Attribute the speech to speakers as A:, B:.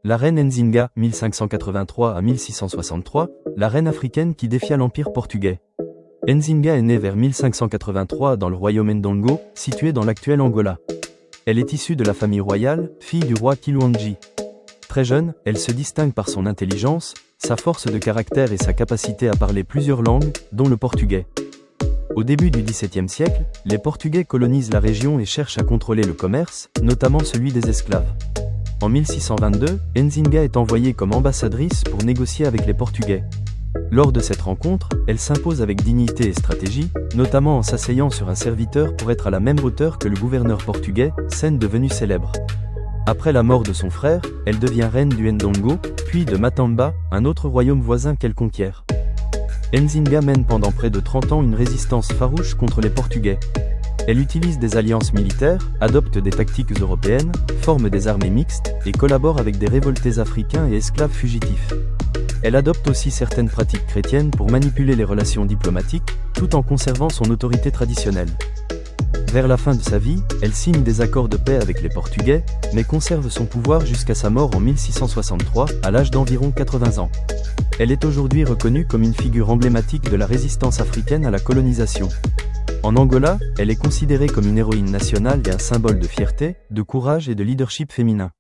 A: La reine Nzinga, 1583 à 1663, la reine africaine qui défia l'Empire portugais. Nzinga est née vers 1583 dans le royaume Ndongo, situé dans l'actuel Angola. Elle est issue de la famille royale, fille du roi Kilwanji. Très jeune, elle se distingue par son intelligence, sa force de caractère et sa capacité à parler plusieurs langues, dont le portugais. Au début du XVIIe siècle, les Portugais colonisent la région et cherchent à contrôler le commerce, notamment celui des esclaves. En 1622, Nzinga est envoyée comme ambassadrice pour négocier avec les Portugais. Lors de cette rencontre, elle s'impose avec dignité et stratégie, notamment en s'asseyant sur un serviteur pour être à la même hauteur que le gouverneur portugais, scène devenue célèbre. Après la mort de son frère, elle devient reine du Ndongo, puis de Matamba, un autre royaume voisin qu'elle conquiert. Nzinga mène pendant près de 30 ans une résistance farouche contre les Portugais. Elle utilise des alliances militaires, adopte des tactiques européennes, forme des armées mixtes, et collabore avec des révoltés africains et esclaves fugitifs. Elle adopte aussi certaines pratiques chrétiennes pour manipuler les relations diplomatiques, tout en conservant son autorité traditionnelle. Vers la fin de sa vie, elle signe des accords de paix avec les Portugais, mais conserve son pouvoir jusqu'à sa mort en 1663, à l'âge d'environ 80 ans. Elle est aujourd'hui reconnue comme une figure emblématique de la résistance africaine à la colonisation. En Angola, elle est considérée comme une héroïne nationale et un symbole de fierté, de courage et de leadership féminin.